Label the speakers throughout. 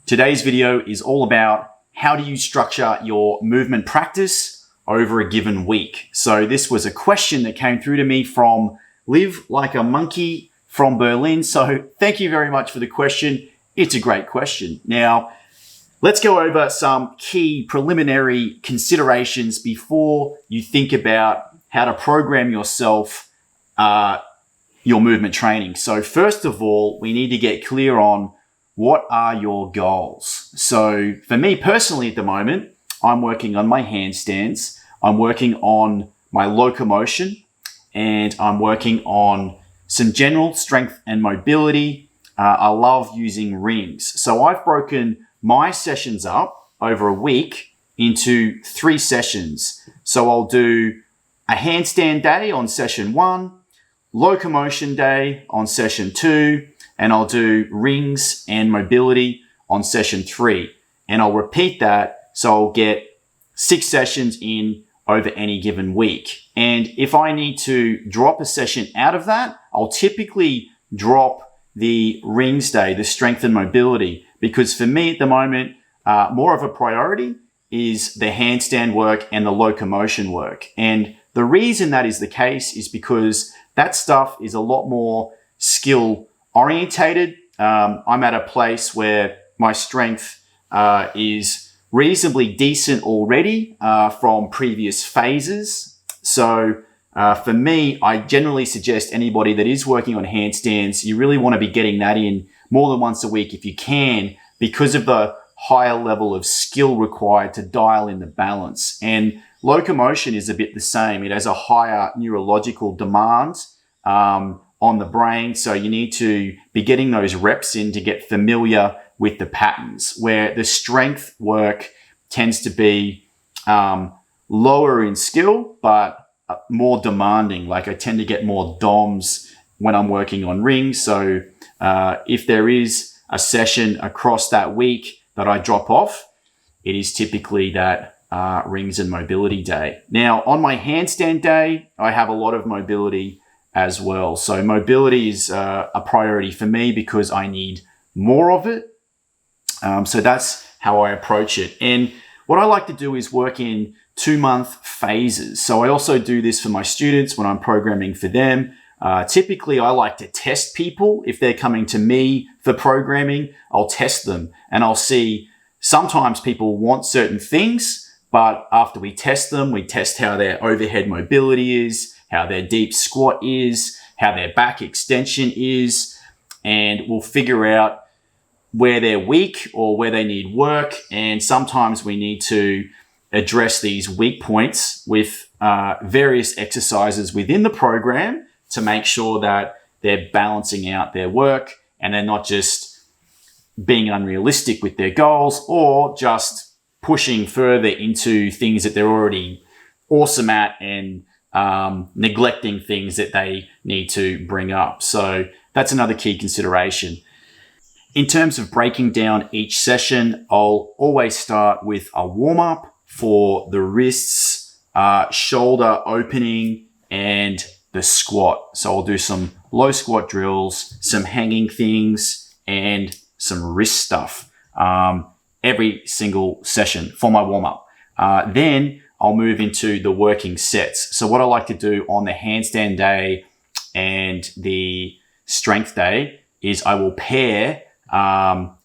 Speaker 1: Today's video is all about how do you structure your movement practice over a given week. So this was a question that came through to me from Live Like a Monkey from Berlin. So thank you very much for the question. It's a great question. Now, let's go over some key preliminary considerations before you think about how to program yourself your movement training. So first of all, we need to get clear on what are your goals. So for me personally at the moment, I'm working on my handstands, I'm working on my locomotion, and I'm working on some general strength and mobility. I love using rings. So I've broken my sessions up over a week into 3 sessions. So I'll do a handstand day on session 1, locomotion day on session 2, and I'll do rings and mobility on session 3. And I'll repeat that so I'll get 6 sessions in over any given week. And if I need to drop a session out of that, I'll typically drop the rings day, the strength and mobility, because for me at the moment, more of a priority is the handstand work and the locomotion work. And the reason that is the case is because that stuff is a lot more skill orientated. I'm at a place where my strength is reasonably decent already from previous phases. So for me, I generally suggest anybody that is working on handstands, you really want to be getting that in more than once a week if you can, because of the higher level of skill required to dial in the balance. And locomotion is a bit the same. It has a higher neurological demand on the brain. So you need to be getting those reps in to get familiar with the patterns, where the strength work tends to be lower in skill, but more demanding. Like I tend to get more DOMs when I'm working on rings. So if there is a session across that week that I drop off, it is typically that rings and mobility day. Now, on my handstand day, I have a lot of mobility as well. So mobility is a priority for me because I need more of it. So that's how I approach it. And what I like to do is work in 2-month phases. So I also do this for my students when I'm programming for them. Typically, I like to test people. If they're coming to me for programming, I'll test them and I'll see sometimes people want certain things, but after we test them, we test how their overhead mobility is, how their deep squat is, how their back extension is, and we'll figure out where they're weak or where they need work. And sometimes we need to address these weak points with various exercises within the program to make sure that they're balancing out their work and they're not just being unrealistic with their goals or just pushing further into things that they're already awesome at and neglecting things that they need to bring up. So that's another key consideration. In terms of breaking down each session, I'll always start with a warm-up for the wrists, shoulder opening, and the squat. So I'll do some low squat drills, some hanging things, and some wrist stuff every single session for my warm-up. Then I'll move into the working sets. So what I like to do on the handstand day and the strength day is I will pair either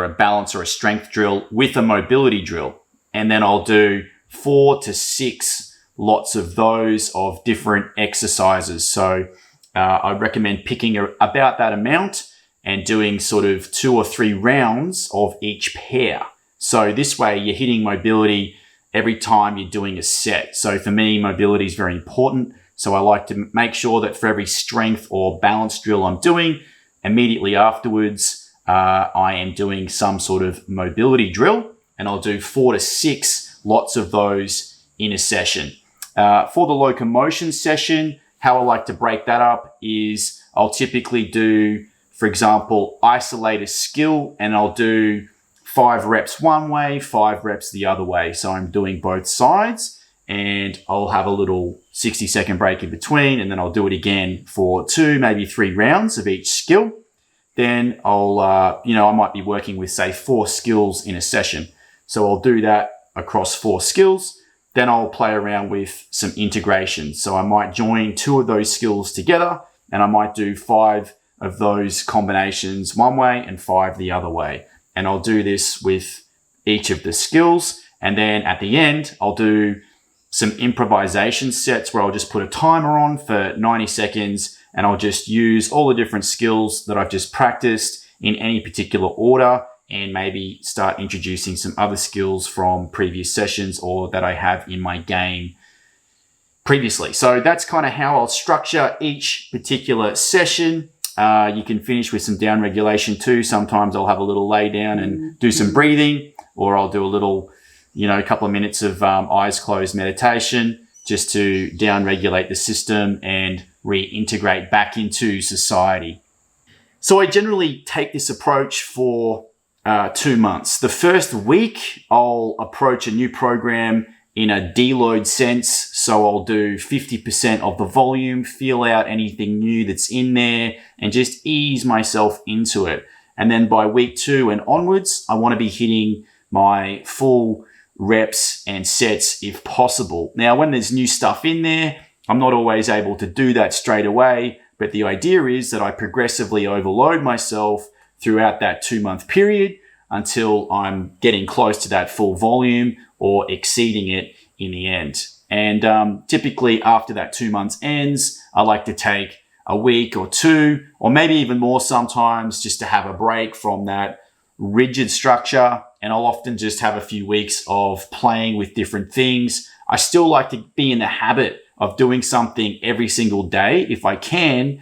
Speaker 1: a balance or a strength drill with a mobility drill. And then I'll do 4 to 6 lots of those of different exercises. So I recommend picking about that amount and doing sort of 2 or 3 rounds of each pair. So this way you're hitting mobility every time you're doing a set. So for me, mobility is very important. So I like to make sure that for every strength or balance drill I'm doing, immediately afterwards, I am doing some sort of mobility drill, and I'll do 4 to 6 lots of those in a session. For the locomotion session, how I like to break that up is I'll typically do, for example, isolate a skill, and I'll do 5 reps one way, 5 reps the other way. So I'm doing both sides, and I'll have a little 60-second break in between, and then I'll do it again for 2, maybe 3 rounds of each skill. then I'll, I might be working with, say, 4 skills in a session. So I'll do that across 4 skills. Then I'll play around with some integration. So I might join 2 of those skills together, and I might do 5 of those combinations one way and 5 the other way. And I'll do this with each of the skills. And then at the end, I'll do some improvisation sets where I'll just put a timer on for 90 seconds, and I'll just use all the different skills that I've just practiced in any particular order, and maybe start introducing some other skills from previous sessions or that I have in my game previously. So that's kind of how I'll structure each particular session. You can finish with some down regulation too. Sometimes I'll have a little lay down and do some breathing, or I'll do a little, a couple of minutes of eyes closed meditation just to down regulate the system and reintegrate back into society. So I generally take this approach for 2 months. The first week, I'll approach a new program in a deload sense. So I'll do 50% of the volume, feel out anything new that's in there, and just ease myself into it. And then by week 2 and onwards, I want to be hitting my full reps and sets if possible. Now, when there's new stuff in there, I'm not always able to do that straight away, but the idea is that I progressively overload myself throughout that 2-month period until I'm getting close to that full volume or exceeding it in the end. And typically after that 2 months ends, I like to take a week or 2, or maybe even more sometimes, just to have a break from that rigid structure. And I'll often just have a few weeks of playing with different things. I still like to be in the habit of doing something every single day if I can.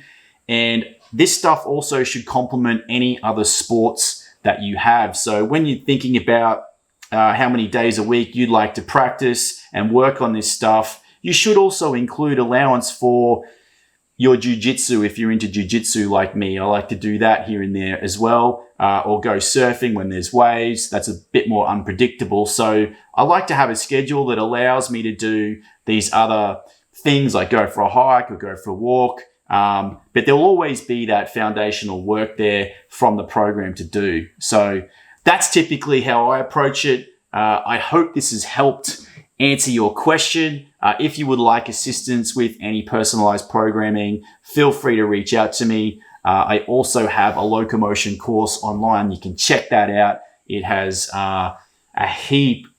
Speaker 1: And this stuff also should complement any other sports that you have. So when you're thinking about how many days a week you'd like to practice and work on this stuff, you should also include allowance for your jiu-jitsu if you're into jiu-jitsu like me. I like to do that here and there as well, or go surfing when there's waves. That's a bit more unpredictable. So I like to have a schedule that allows me to do these other things, like go for a hike or go for a walk. But there'll always be that foundational work there from the program to do. So that's typically how I approach it. I hope this has helped answer your question. If you would like assistance with any personalized programming, feel free to reach out to me. I also have a locomotion course online. You can check that out. It has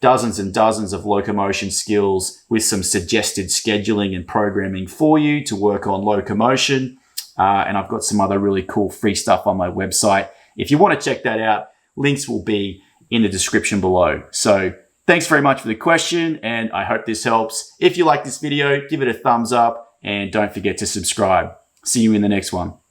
Speaker 1: dozens and dozens of locomotion skills with some suggested scheduling and programming for you to work on locomotion. And I've got some other really cool free stuff on my website. If you want to check that out, links will be in the description below. So thanks very much for the question, and I hope this helps. If you like this video, give it a thumbs up and don't forget to subscribe. See you in the next one.